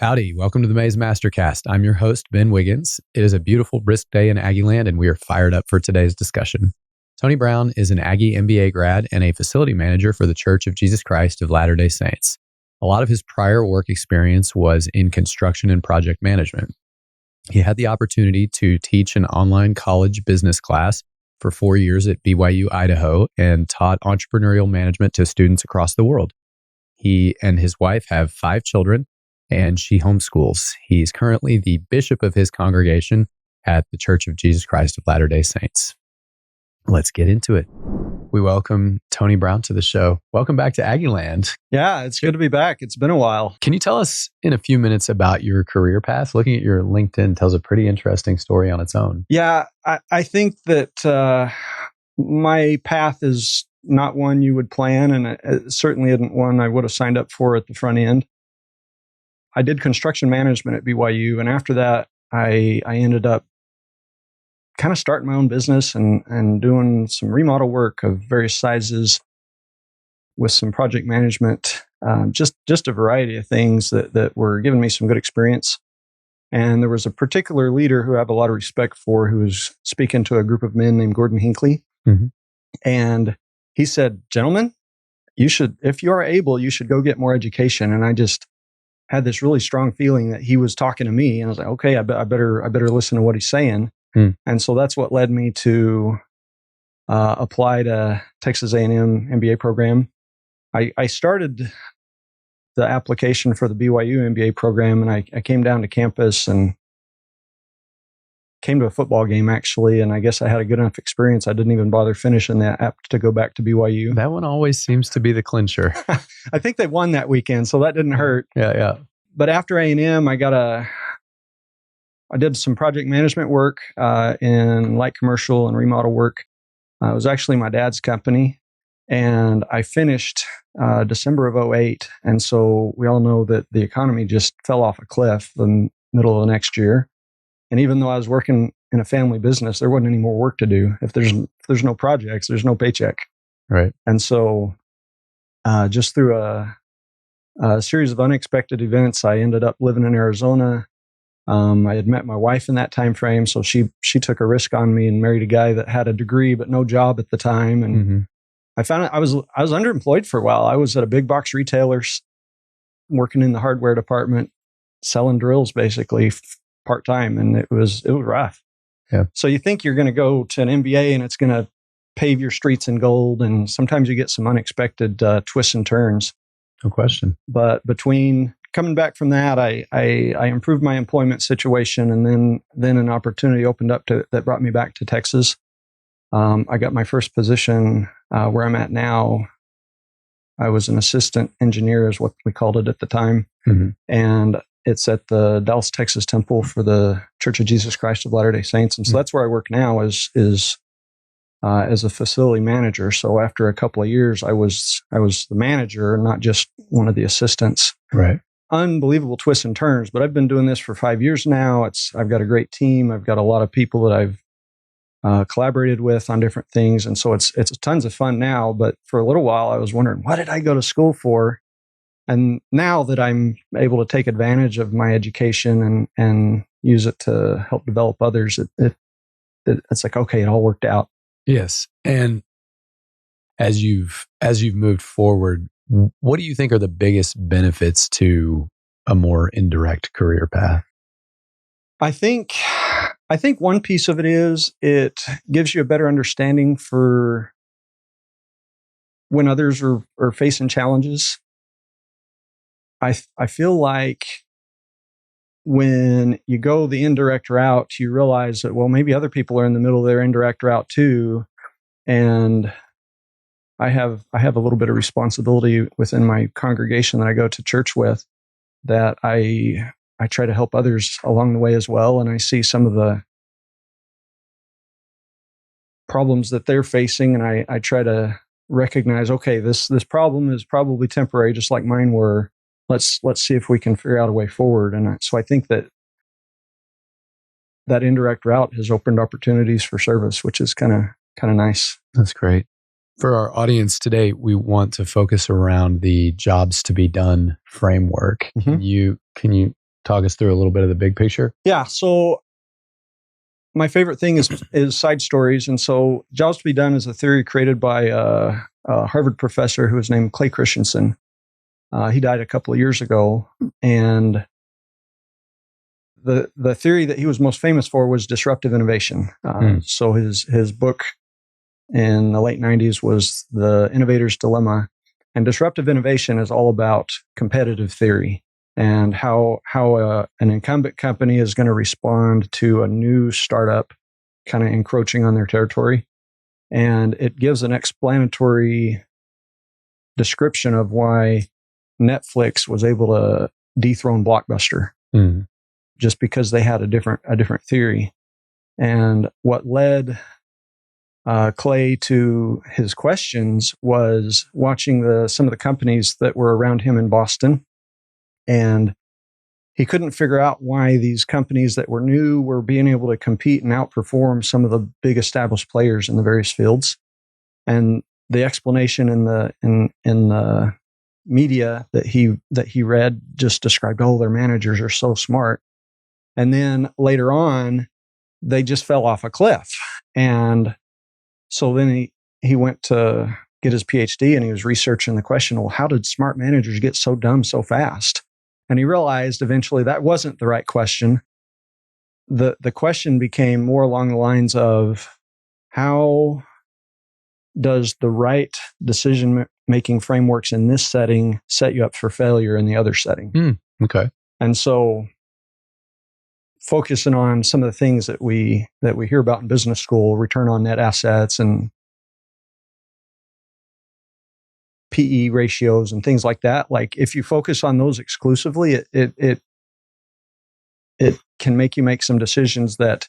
Howdy, welcome to the Mays MasterCast. I'm your host, Ben Wiggins. It is a beautiful, brisk day in Aggie land, and we are fired up for today's discussion. Tony Brown is an Aggie MBA grad and a facility manager for the Church of Jesus Christ of Latter-day Saints. A lot of his prior work experience was in construction and project management. He had the opportunity to teach an online college business class for 4 years at BYU, Idaho, and taught entrepreneurial management to students across the world. He and his wife have 5 children, and she homeschools. He's currently the bishop of his congregation at the Church of Jesus Christ of Latter-day Saints. Let's get into it. We welcome Tony Brown to the show. Welcome back to Aggie land. Yeah, it's good to be back. It's been a while. Can you tell us in a few minutes about your career path? Looking at your LinkedIn tells a pretty interesting story on its own. Yeah, I think that my path is not one you would plan, and it certainly isn't one I would have signed up for at the front end. I did construction management at BYU, and after that, I ended up kind of starting my own business and doing some remodel work of various sizes with some project management, just a variety of things that were giving me some good experience. And there was a particular leader who I have a lot of respect for who was speaking to a group of men named Gordon Hinckley. Mm-hmm. And he said, "Gentlemen, you should, if you are able, you should go get more education." And I just had this really strong feeling that he was talking to me, and I was like, "Okay, I better listen to what he's saying." And so that's what led me to apply to Texas A&M MBA program. I started the application for the BYU MBA program, and I came down to campus and came to a football game, actually, and I guess I had a good enough experience. I didn't even bother finishing that app to go back to BYU. That one always seems to be the clincher. I think they won that weekend, so that didn't hurt. Yeah. But after A&M, I did some project management work in light commercial and remodel work. It was actually my dad's company, and I finished December of 2008. And so we all know that the economy just fell off a cliff the middle of the next year. And even though I was working in a family business, there wasn't any more work to do. If there's no projects, there's no paycheck. Right. And so just through a series of unexpected events, I ended up living in Arizona. I had met my wife in that time frame, so she took a risk on me and married a guy that had a degree but no job at the time. And I found out I was underemployed for a while. I was at a big box retailer, working in the hardware department, selling drills basically part time, and it was rough. Yeah. So you think you're going to go to an MBA and it's going to pave your streets in gold, and sometimes you get some unexpected twists and turns. No question. But between coming back from that, I improved my employment situation, and then an opportunity opened up that brought me back to Texas. I got my first position where I'm at now. I was an assistant engineer, is what we called it at the time, and it's at the Dallas, Texas Temple for the Church of Jesus Christ of Latter-day Saints, and so that's where I work now is as a facility manager. So after a couple of years, I was the manager, not just one of the assistants. Right. Unbelievable twists and turns, but I've been doing this for 5 years now. I've got a great team. I've got a lot of people that I've collaborated with on different things, and so it's tons of fun now. But for a little while, I was wondering, what did I go to school for? And now that I'm able to take advantage of my education and use it to help develop others, it's like, okay, it all worked out. Yes. And as you've moved forward, what do you think are the biggest benefits to a more indirect career path? I think one piece of it is it gives you a better understanding for when others are facing challenges. I feel like when you go the indirect route, you realize that, well, maybe other people are in the middle of their indirect route too. And I have a little bit of responsibility within my congregation that I go to church with, that I try to help others along the way as well. And I see some of the problems that they're facing, and I try to recognize, okay, this problem is probably temporary, just like mine were. Let's see if we can figure out a way forward. And so I think that indirect route has opened opportunities for service, which is kind of nice. That's great. For our audience today, we want to focus around the jobs to be done framework. Mm-hmm. Can you talk us through a little bit of the big picture? Yeah. So my favorite thing is side stories. And so Jobs to be Done is a theory created by a Harvard professor who was named Clay Christensen. He died a couple of years ago. And the theory that he was most famous for was disruptive innovation. So his book in the late 90s was The Innovator's Dilemma. And disruptive innovation is all about competitive theory and how an incumbent company is going to respond to a new startup kind of encroaching on their territory. And it gives an explanatory description of why Netflix was able to dethrone Blockbuster just because they had a different theory. And what led Clay to his questions was watching some of the companies that were around him in Boston. And he couldn't figure out why these companies that were new were being able to compete and outperform some of the big established players in the various fields. And the explanation in the media that he read just described, oh, their managers are so smart. And then later on, they just fell off a cliff. And so then he went to get his PhD and he was researching the question, well, how did smart managers get so dumb so fast? And he realized eventually that wasn't the right question. The question became more along the lines of how does the right decision-making frameworks in this setting set you up for failure in the other setting? Okay. And so focusing on some of the things that we hear about in business school, return on net assets and PE ratios and things like that. Like if you focus on those exclusively, it can make you make some decisions that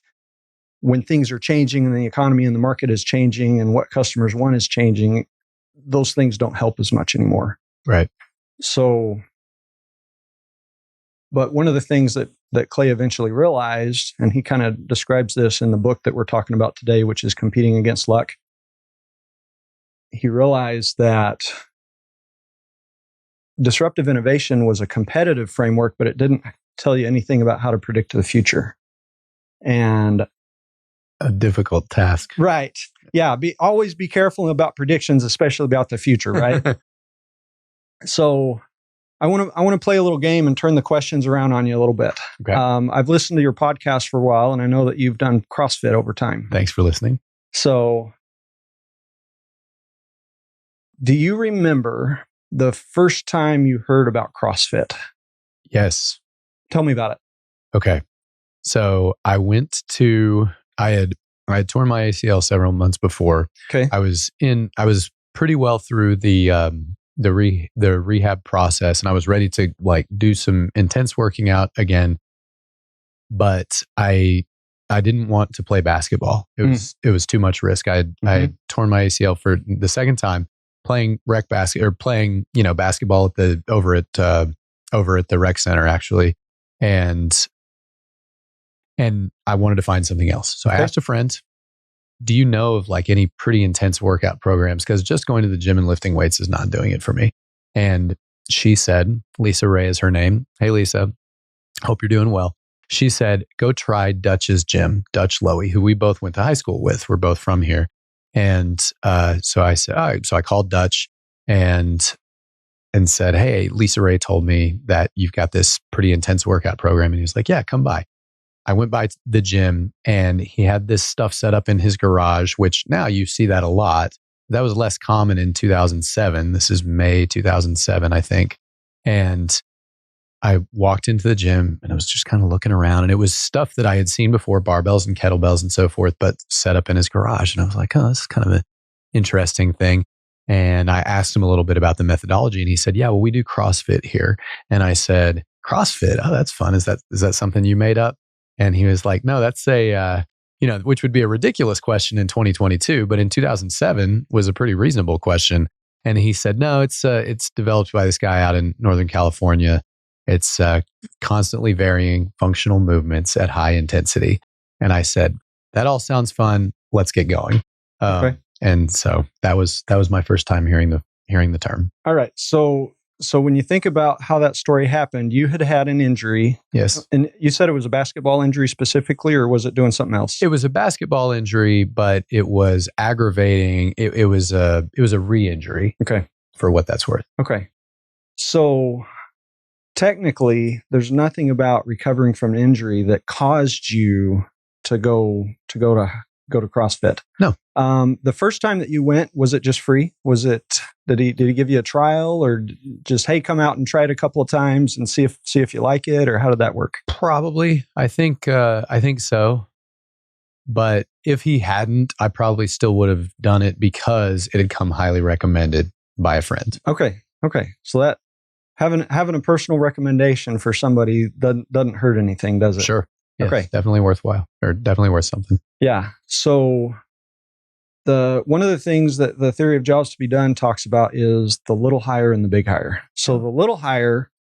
when things are changing and the economy and the market is changing and what customers want is changing, those things don't help as much anymore. Right. So, but one of the things that Clay eventually realized, and he kind of describes this in the book that we're talking about today, which is Competing Against Luck. He realized that disruptive innovation was a competitive framework, but it didn't tell you anything about how to predict the future. And a difficult task. Right. Yeah. Always be careful about predictions, especially about the future, right? So I want to play a little game and turn the questions around on you a little bit. Okay. I've listened to your podcast for a while, and I know that you've done CrossFit over time. Thanks for listening. So do you remember the first time you heard about CrossFit? Yes. Tell me about it. Okay. So I had torn my ACL several months before. Okay. I was pretty well through the rehab process, and I was ready to do some intense working out again. But I didn't want to play basketball. It was too much risk. I had torn my ACL for the second time playing basketball over at the rec center actually, and I wanted to find something else. So I asked a friend, do you know of any pretty intense workout programs? Because just going to the gym and lifting weights is not doing it for me. And she said, Lisa Ray is her name. Hey, Lisa, hope you're doing well. She said, go try Dutch's gym, Dutch Lowy, who we both went to high school with. We're both from here. And so I said, all right. So I called Dutch and said, hey, Lisa Ray told me that you've got this pretty intense workout program. And he was like, yeah, come by. I went by the gym and he had this stuff set up in his garage, which now you see that a lot. That was less common in 2007. This is May 2007, I think. And I walked into the gym and I was just kind of looking around, and it was stuff that I had seen before, barbells and kettlebells and so forth, but set up in his garage. And I was like, oh, this is kind of an interesting thing. And I asked him a little bit about the methodology, and he said, yeah, well, we do CrossFit here. And I said, CrossFit? Oh, that's fun. Is that something you made up? And he was like, no, that's which would be a ridiculous question in 2022, but in 2007 was a pretty reasonable question. And he said, no, it's developed by this guy out in Northern California. It's constantly varying functional movements at high intensity. And I said, that all sounds fun. Let's get going. Okay. And so that was my first time hearing the term. All right. So So when you think about how that story happened, you had an injury. Yes. And you said it was a basketball injury specifically, or was it doing something else? It was a basketball injury, but it was aggravating. It was a re-injury. Okay. For what that's worth. Okay. So technically, there's nothing about recovering from an injury that caused you to go to CrossFit. No. The first time that you went, was it just free? Did he give you a trial, or just, hey, come out and try it a couple of times and see if you like it, or how did that work? Probably. I think so. But if he hadn't, I probably still would have done it because it had come highly recommended by a friend. Okay. So that having a personal recommendation for somebody doesn't hurt anything, does it? Sure. Yes, okay. Definitely worthwhile, or definitely worth something. Yeah. So one of the things that the theory of jobs to be done talks about is the little hire and the big hire. So the little hire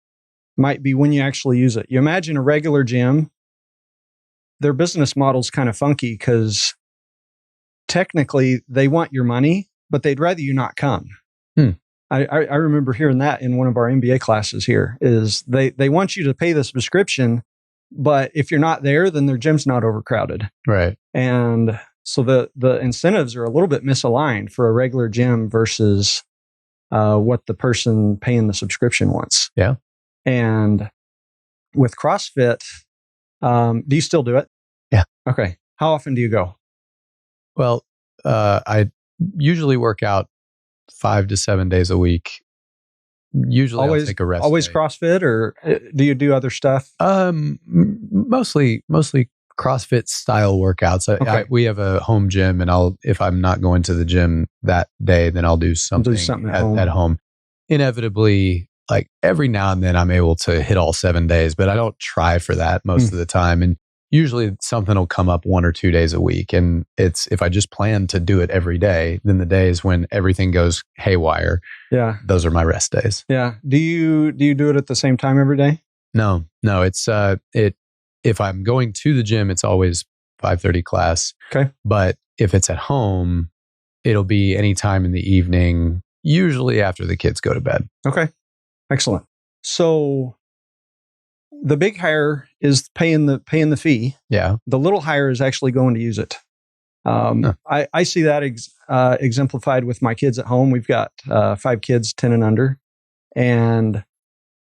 might be when you actually use it. You imagine a regular gym, their business model's kind of funky because technically they want your money, but they'd rather you not come. I remember hearing that in one of our MBA classes here, is they want you to pay the subscription, but if you're not there, then their gym's not overcrowded. Right. And so the incentives are a little bit misaligned for a regular gym versus what the person paying the subscription wants. Yeah. And with CrossFit, do you still do it? Yeah. Okay. How often do you go? Well, I usually work out 5 to 7 days a week. Usually I'll take a rest Always day. CrossFit, or do you do other stuff? Mostly CrossFit style workouts. Okay. We have a home gym, and if I'm not going to the gym that day, then I'll do something at home. Inevitably, like every now and then I'm able to hit all 7 days, but I don't try for that most of the time. And usually something will come up 1 or 2 days a week. And if I just plan to do it every day, then the days when everything goes haywire, those are my rest days. Yeah. Do you do it at the same time every day? No. It's if I'm going to the gym, it's always 5:30 class. Okay. But if it's at home, it'll be any time in the evening, usually after the kids go to bed. Okay. Excellent. So the big hire is paying the fee. Yeah. The little hire is actually going to use it. I see that exemplified with my kids at home. We've got 5 kids, 10 and under, and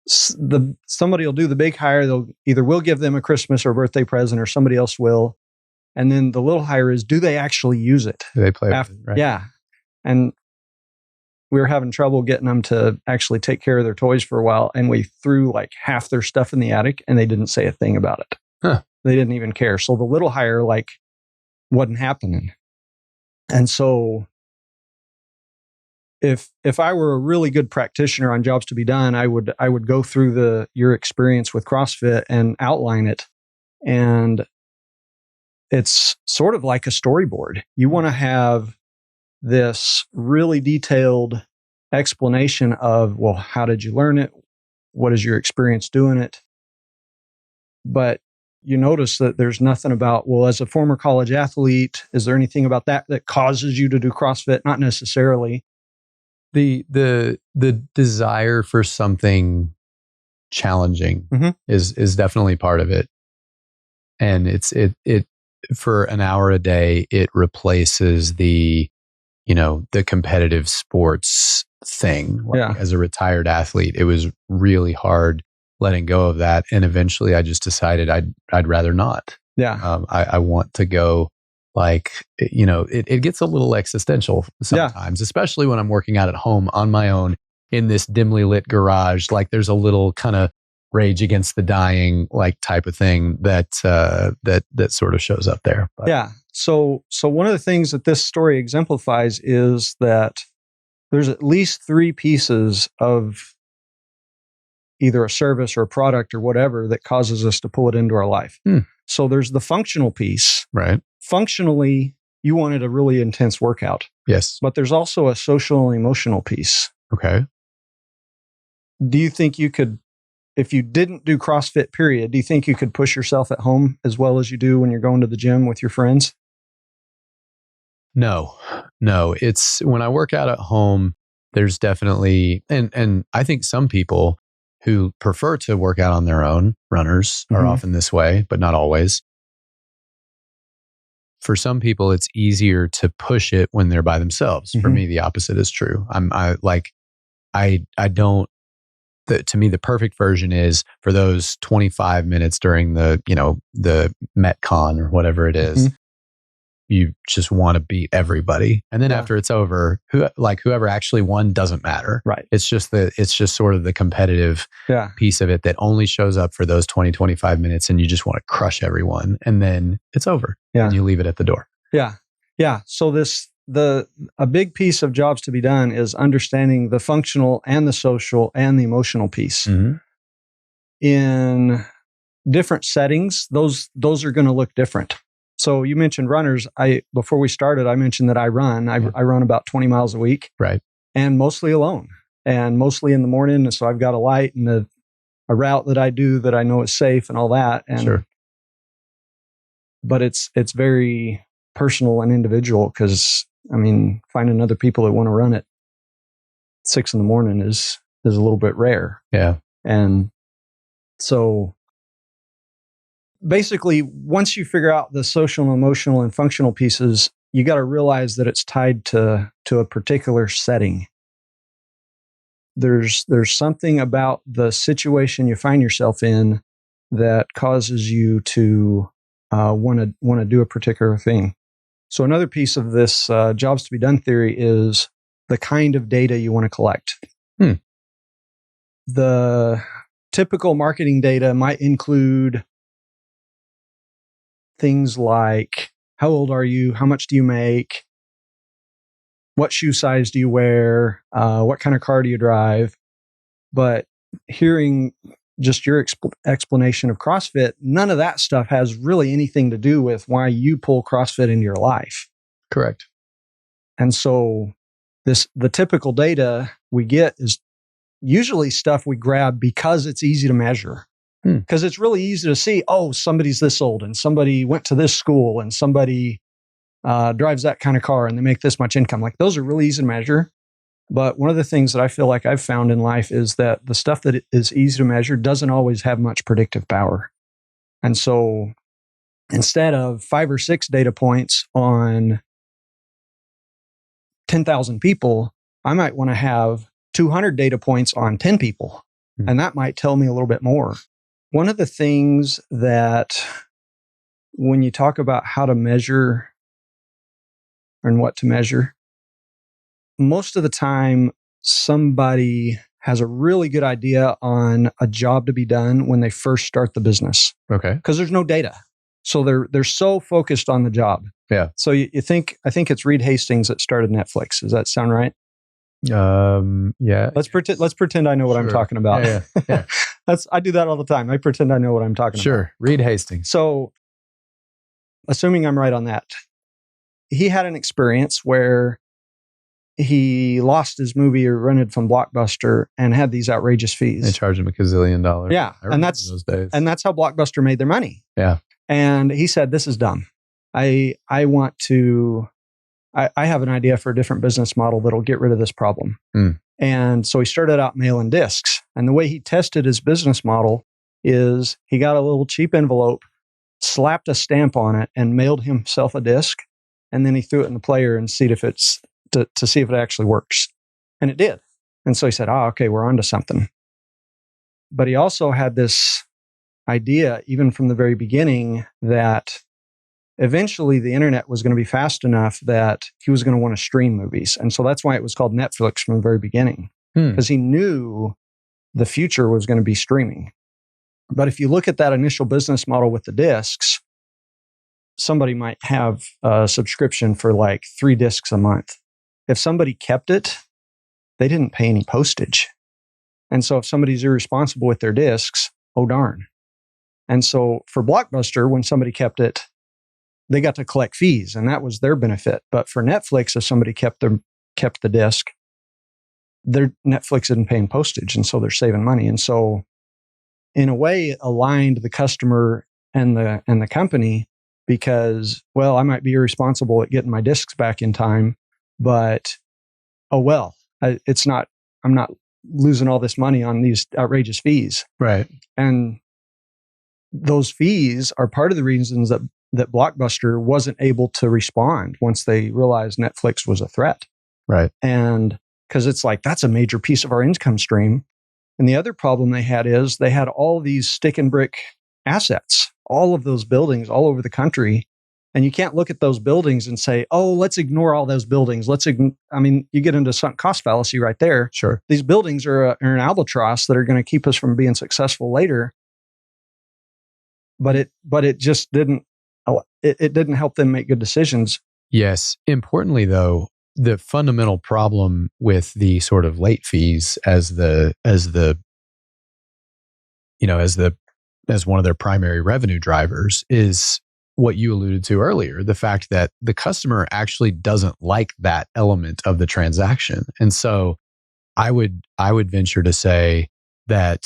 somebody will do the big hire. We'll give them a Christmas or birthday present, or somebody else will. And then the little hire is, do they actually use it? Do they play with it, right? Yeah. And we were having trouble getting them to actually take care of their toys for a while. And we threw like half their stuff in the attic, and they didn't say a thing about it. Huh. They didn't even care. So the little hire wasn't happening. And so if I were a really good practitioner on jobs to be done, I would go through your experience with CrossFit and outline it. And it's sort of like a storyboard. You want to have this really detailed explanation of, well, how did you learn it? What is your experience doing it? But you notice that there's nothing about, well, as a former college athlete, is there anything about that causes you to do CrossFit? Not necessarily. The desire for something challenging is definitely part of it. And it for an hour a day, it replaces the competitive sports thing. As a retired athlete, it was really hard letting go of that. And eventually I just decided I'd rather not. Yeah. I want to go, it gets a little existential sometimes, especially when I'm working out at home on my own in this dimly lit garage. Like there's a little kind of Rage Against the Dying type of thing that sort of shows up there. But. Yeah. So one of the things that this story exemplifies is that there's at least 3 pieces of either a service or a product or whatever that causes us to pull it into our life. So there's the functional piece. Right. Functionally, you wanted a really intense workout. Yes. But there's also a social and emotional piece. Okay. Do you think you could, if you didn't do CrossFit, period, do you think you could push yourself at home as well as you do when you're going to the gym with your friends? No. It's when I work out at home, There's definitely, and I think some people who prefer to work out on their own, runners, are often this way, but not always. For some people, it's easier to push it when they're by themselves. For me, the opposite is true. To me, the perfect version is for those 25 minutes during the Metcon or whatever it is. You just want to beat everybody. And then after it's over, whoever actually won doesn't matter. Right. It's just sort of the competitive piece of it that only shows up for those 20, 25 minutes, and you just want to crush everyone. And then it's over. Yeah. And you leave it at the door. Yeah. Yeah. So a big piece of jobs to be done is understanding the functional and the social and the emotional piece. In different settings, those are going to look different. So you mentioned runners. Before we started, I mentioned that I run. I run about 20 miles a week. Right. And mostly alone, and mostly in the morning. And so I've got a light and a route that I do that I know is safe and all that. And but it's very personal and individual, because finding other people that want to run at 6 a.m. is a little bit rare. Yeah. And so basically, once you figure out the social, emotional, and functional pieces, you got to realize that it's tied to a particular setting. There's something about the situation you find yourself in that causes you to want to do a particular thing. So another piece of this jobs to be done theory is the kind of data you want to collect. The typical marketing data might include things like, how old are you? How much do you make? What shoe size do you wear? What kind of car do you drive? But hearing just your explanation of CrossFit, none of that stuff has really anything to do with why you pull CrossFit into your life. Correct. And so the typical data we get is usually stuff we grab because it's easy to measure. Because it's really easy to see, somebody's this old, and somebody went to this school, and somebody drives that kind of car, and they make this much income. Like, those are really easy to measure. But one of the things that I feel like I've found in life is that the stuff that is easy to measure doesn't always have much predictive power. And so instead of 5 or 6 data points on 10,000 people, I might want to have 200 data points on 10 people. And that might tell me a little bit more. One of the things that, when you talk about how to measure and what to measure, most of the time somebody has a really good idea on a job to be done when they first start the business. Okay. Because there's no data. So they're so focused on the job. Yeah. So I think it's Reed Hastings that started Netflix. Does that sound right? Yeah. Let's pretend I know what I'm talking about. Yeah. I do that all the time. I pretend I know what I'm talking about. Sure. Reed Hastings. So, assuming I'm right on that, he had an experience where he lost his movie or rented from Blockbuster and had these outrageous fees. They charged him $1 gazillion. Yeah. And that's those days. And that's how Blockbuster made their money. Yeah. And he said, this is dumb. I have an idea for a different business model that'll get rid of this problem. And so he started out mailing discs. And the way he tested his business model is he got a little cheap envelope, slapped a stamp on it, and mailed himself a disc. And then he threw it in the player and see if to see if it actually works. And it did. And so he said, okay, we're onto something. But he also had this idea, even from the very beginning, that eventually the internet was going to be fast enough that he was going to want to stream movies. And so that's why it was called Netflix from the very beginning, because he knew the future was going to be streaming. But if you look at that initial business model with the discs, somebody might have a subscription for like 3 discs a month. If somebody kept it, they didn't pay any postage. And so if somebody's irresponsible with their discs, oh darn. And so for Blockbuster, when somebody kept it, they got to collect fees, and that was their benefit. But for Netflix, if somebody kept the disc, their Netflix isn't paying postage, and so they're saving money. And so, in a way, it aligned the customer and the company, because, well, I might be irresponsible at getting my discs back in time, but oh well, I'm not losing all this money on these outrageous fees. Right. And those fees are part of the reasons that Blockbuster wasn't able to respond once they realized Netflix was a threat. Right. And because it's like, that's a major piece of our income stream. And the other problem they had is they had all these stick and brick assets, all of those buildings all over the country. And you can't look at those buildings and say, oh, let's ignore all those buildings. You get into sunk cost fallacy right there. Sure. These buildings are an albatross that are going to keep us from being successful later. But it just didn't help them make good decisions. Yes. Importantly, though, the fundamental problem with the sort of late fees as one of their primary revenue drivers is what you alluded to earlier, the fact that the customer actually doesn't like that element of the transaction. And so I would venture to say that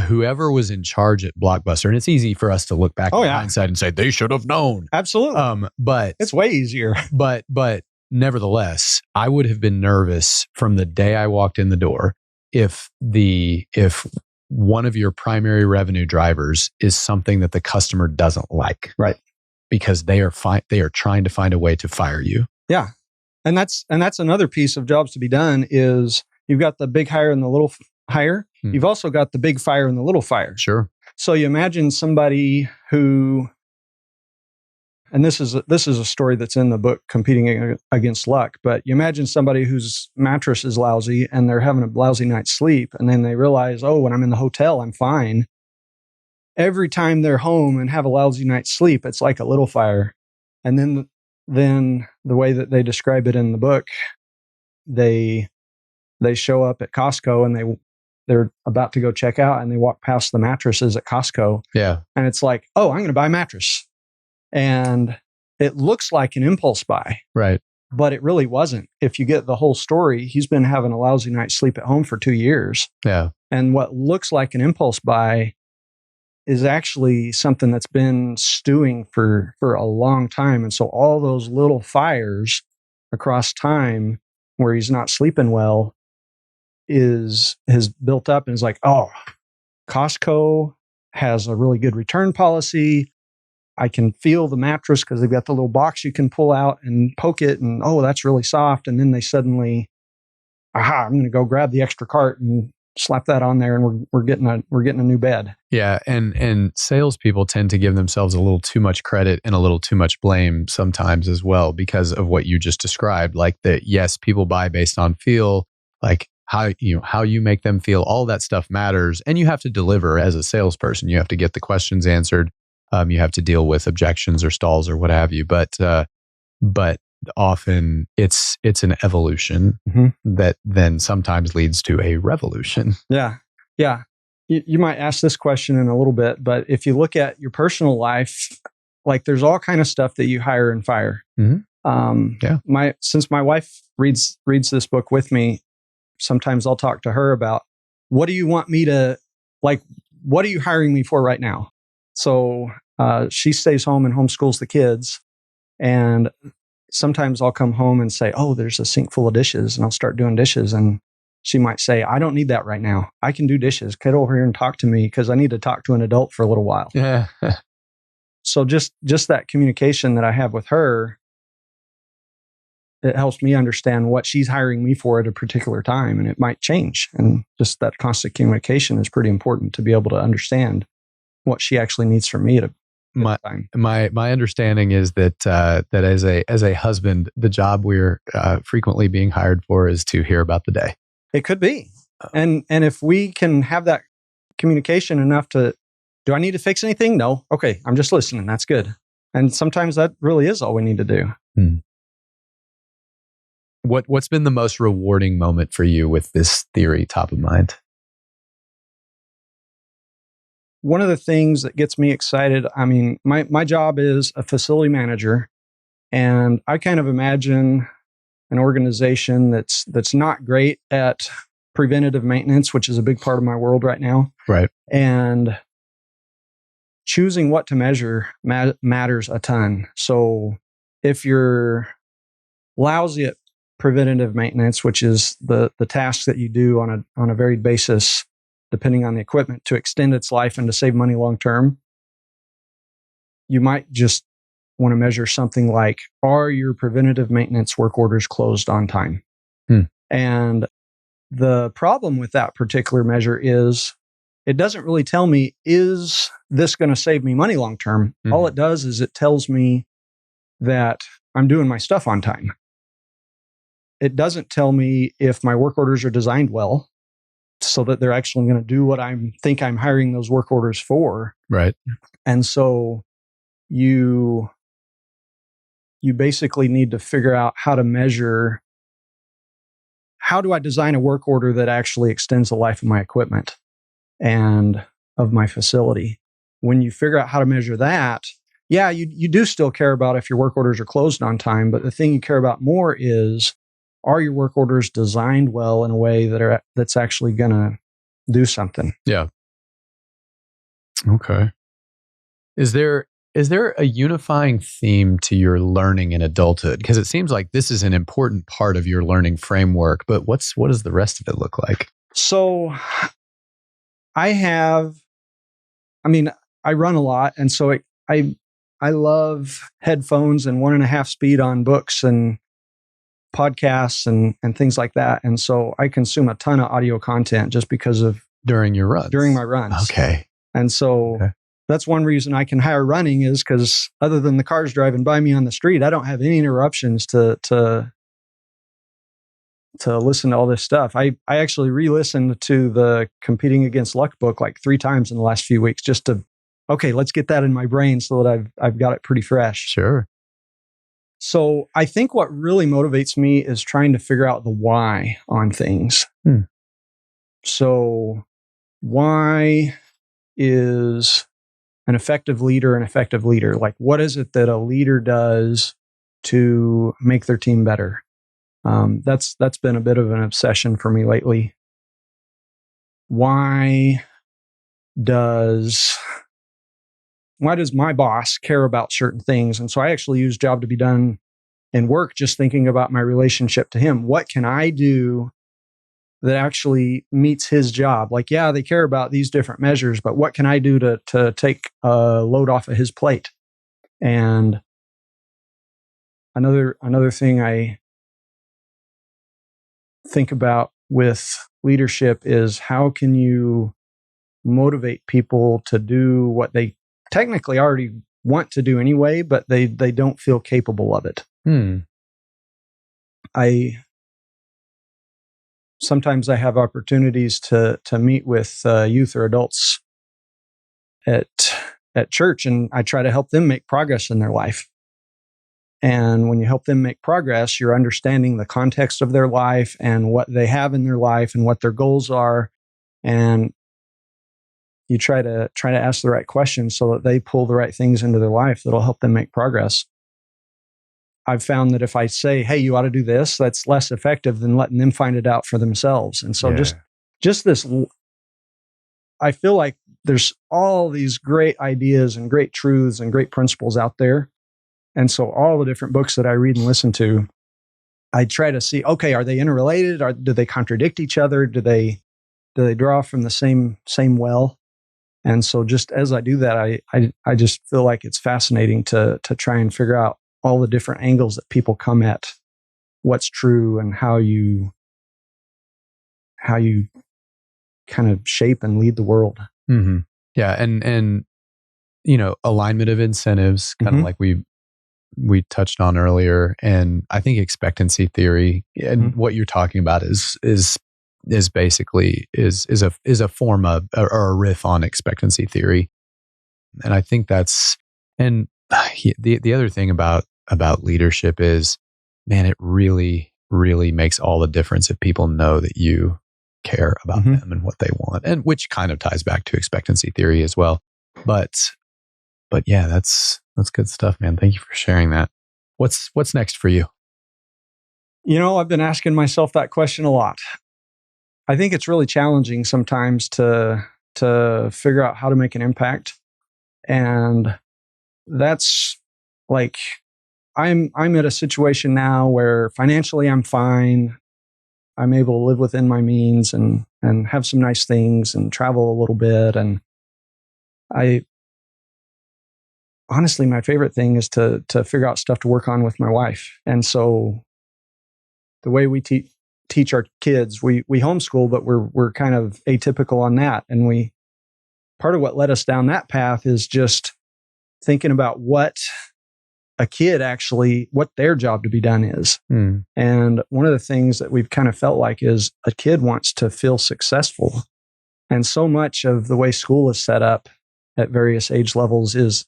whoever was in charge at Blockbuster, and it's easy for us to look back in hindsight and say they should have known. Absolutely. But it's way easier. But nevertheless, I would have been nervous from the day I walked in the door if one of your primary revenue drivers is something that the customer doesn't like. Right. Because they are trying to find a way to fire you. Yeah. And that's another piece of jobs to be done is you've got the big hire and the little hire. You've also got the big fire and the little fire. Sure. So you imagine somebody who, and this is a story that's in the book, Competing Against Luck, but you imagine somebody whose mattress is lousy and they're having a lousy night's sleep, and then they realize, oh, when I'm in the hotel, I'm fine. Every time they're home and have a lousy night's sleep, it's like a little fire. And then the way that they describe it in the book, they show up at Costco and they're about to go check out and they walk past the mattresses at Costco. Yeah. And it's like, oh, I'm going to buy a mattress. And it looks like an impulse buy. Right. But it really wasn't. If you get the whole story, he's been having a lousy night's sleep at home for 2 years. Yeah. And what looks like an impulse buy is actually something that's been stewing for a long time. And so all those little fires across time where he's not sleeping well has built up and is like, oh, Costco has a really good return policy. I can feel the mattress because they've got the little box you can pull out and poke it, and oh, that's really soft. And then they suddenly, I'm going to go grab the extra cart and slap that on there, and we're getting a new bed. Yeah, and salespeople tend to give themselves a little too much credit and a little too much blame sometimes as well because of what you just described. Like that, yes, people buy based on feel, like how you make them feel. All that stuff matters, and you have to deliver as a salesperson. You have to get the questions answered. You have to deal with objections or stalls or what have you. But often it's an evolution that then sometimes leads to a revolution. Yeah. Yeah. You might ask this question in a little bit, but if you look at your personal life, like there's all kind of stuff that you hire and fire. Since my wife reads this book with me, sometimes I'll talk to her about, what do you want me to, like, what are you hiring me for right now? So she stays home and homeschools the kids. And sometimes I'll come home and say, oh, there's a sink full of dishes, and I'll start doing dishes. And she might say, I don't need that right now. I can do dishes. Get over here and talk to me because I need to talk to an adult for a little while. Yeah. So just that communication that I have with her, it helps me understand what she's hiring me for at a particular time, and it might change. And just that constant communication is pretty important to be able to understand what she actually needs from me at a time. My understanding is that as a husband, the job we're frequently being hired for is to hear about the day. It could be, and if we can have that communication enough to, do I need to fix anything? No. Okay, I'm just listening. That's good. And sometimes that really is all we need to do. What's been the most rewarding moment for you with this theory top of mind? One of the things that gets me excited, I mean, my job is a facility manager, and I kind of imagine an organization that's not great at preventative maintenance, which is a big part of my world right now. Right. And choosing what to measure matters a ton. So if you're lousy at preventative maintenance, which is the tasks that you do on a varied basis, depending on the equipment, to extend its life and to save money long term. You might just want to measure something like, are your preventative maintenance work orders closed on time? And the problem with that particular measure is it doesn't really tell me, is this going to save me money long term? All it does is it tells me that I'm doing my stuff on time. It doesn't tell me if my work orders are designed well so that they're actually going to do what I think I'm hiring those work orders for. Right. And so you basically need to figure out how to measure, how do I design a work order that actually extends the life of my equipment and of my facility? When you figure out how to measure that, yeah, you do still care about if your work orders are closed on time, but the thing you care about more is, are your work orders designed well in a way that's actually going to do something? Yeah. Okay. Is there a unifying theme to your learning in adulthood? Because it seems like this is an important part of your learning framework, but what does the rest of it look like? So I run a lot, and so I love headphones and 1.5 speed on books and podcasts and things like that. And so I consume a ton of audio content just because of during your runs. During my runs. Okay. And so that's one reason I can hire running, is because other than the cars driving by me on the street, I don't have any interruptions to listen to all this stuff. I actually re-listened to the Competing Against Luck book like 3 times in the last few weeks, just to, let's get that in my brain so that I've got it pretty fresh. Sure. So I think what really motivates me is trying to figure out the why on things. So why is an effective leader an effective leader? Like, what is it that a leader does to make their team better? That's been a bit of an obsession for me lately. Why does my boss care about certain things? And so I actually use Job to Be Done in work, just thinking about my relationship to him. What can I do that actually meets his job? Like, yeah, they care about these different measures, but what can I do to take a load off of his plate? And another thing I think about with leadership is, how can you motivate people to do what they technically already want to do anyway, but they don't feel capable of it. Sometimes I have opportunities to meet with youth or adults at church, and I try to help them make progress in their life. And when you help them make progress, you're understanding the context of their life and what they have in their life and what their goals are, and you try to ask the right questions so that they pull the right things into their life that'll help them make progress. I've found that if I say, hey, you ought to do this, that's less effective than letting them find it out for themselves. And so just this, I feel like there's all these great ideas and great truths and great principles out there. And so all the different books that I read and listen to, I try to see, okay, are they interrelated? Do they contradict each other? Do they draw from the same well? And so just as I do that, I just feel like it's fascinating to try and figure out all the different angles that people come at what's true and how you kind of shape and lead the world. Mm-hmm. Yeah. And, alignment of incentives, kind of like we touched on earlier. And I think expectancy theory and what you're talking about is basically a form of, or a riff on expectancy theory. And I think that's, and the other thing about leadership is, man, it really, really makes all the difference if people know that you care about them and what they want, and which kind of ties back to expectancy theory as well. But yeah, that's good stuff, man. Thank you for sharing that. What's next for you? I've been asking myself that question a lot. I think it's really challenging sometimes to figure out how to make an impact. And that's like, I'm at a situation now where financially I'm fine. I'm able to live within my means and have some nice things and travel a little bit. And honestly, my favorite thing is to figure out stuff to work on with my wife. And so the way we teach our kids, we homeschool, but we're kind of atypical on that. And part of what led us down that path is just thinking about what a kid what their job to be done is. And one of the things that we've kind of felt like is a kid wants to feel successful. And so much of the way school is set up at various age levels is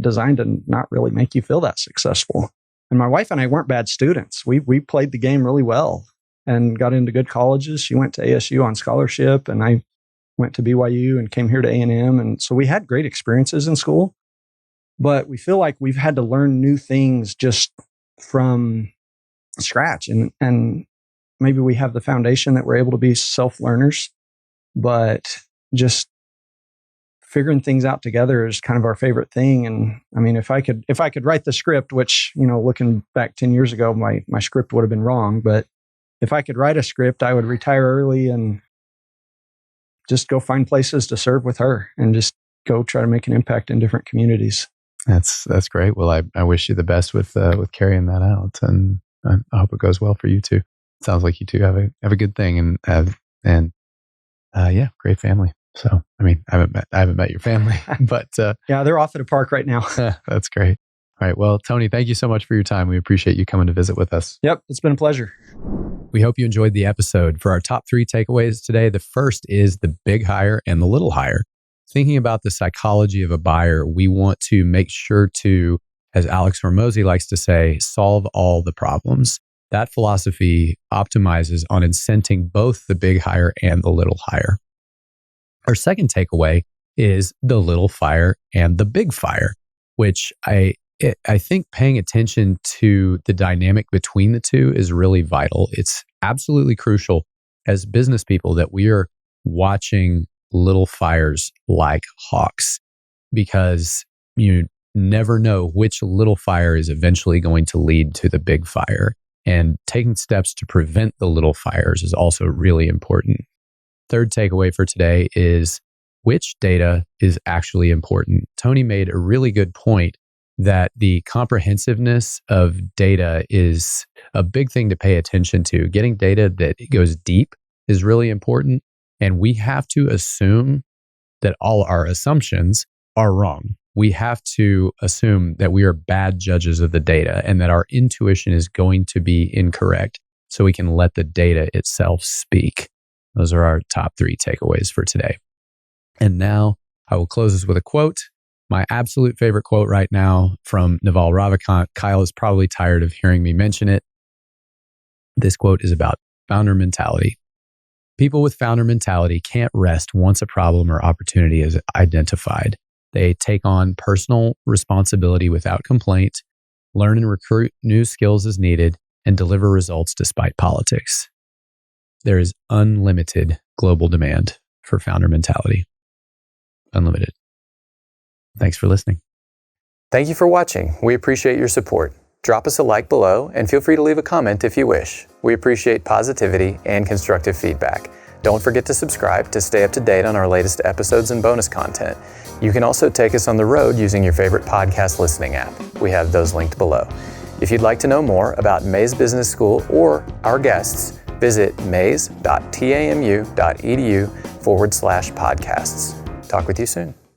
designed to not really make you feel that successful. And my wife and I weren't bad students. We played the game really well and got into good colleges. She went to ASU on scholarship, and I went to BYU and came here to A&M. And so we had great experiences in school, but we feel like we've had to learn new things just from scratch. And maybe we have the foundation that we're able to be self-learners, but just figuring things out together is kind of our favorite thing. And I mean, if I could write the script, which, looking back 10 years ago, my script would have been wrong, but if I could write a script, I would retire early and just go find places to serve with her and just go try to make an impact in different communities. That's great. Well, I wish you the best with carrying that out, and I hope it goes well for you too. Sounds like you two have a good thing, and great family. So, I mean, I haven't met your family, but yeah, they're off at a park right now. That's great. All right. Well, Tony, thank you so much for your time. We appreciate you coming to visit with us. Yep, it's been a pleasure. We hope you enjoyed the episode. For our top 3 takeaways today, the first is the big hire and the little hire. Thinking about the psychology of a buyer, we want to make sure to, as Alex Hormozy likes to say, solve all the problems. That philosophy optimizes on incenting both the big hire and the little hire. Our second takeaway is the little fire and the big fire, which I think paying attention to the dynamic between the two is really vital. It's absolutely crucial as business people that we are watching little fires like hawks, because you never know which little fire is eventually going to lead to the big fire. And taking steps to prevent the little fires is also really important. Third takeaway for today is which data is actually important. Tony made a really good point that the comprehensiveness of data is a big thing to pay attention to. Getting data that goes deep is really important. And we have to assume that all our assumptions are wrong. We have to assume that we are bad judges of the data and that our intuition is going to be incorrect, so we can let the data itself speak. Those are our top 3 takeaways for today. And now I will close this with a quote. My absolute favorite quote right now from Naval Ravikant. Kyle is probably tired of hearing me mention it. This quote is about founder mentality. People with founder mentality can't rest once a problem or opportunity is identified. They take on personal responsibility without complaint, learn and recruit new skills as needed, and deliver results despite politics. There is unlimited global demand for founder mentality. Unlimited. Thanks for listening. Thank you for watching. We appreciate your support. Drop us a like below and feel free to leave a comment if you wish. We appreciate positivity and constructive feedback. Don't forget to subscribe to stay up to date on our latest episodes and bonus content. You can also take us on the road using your favorite podcast listening app. We have those linked below. If you'd like to know more about Mays Business School or our guests, visit mays.tamu.edu/podcasts. Talk with you soon.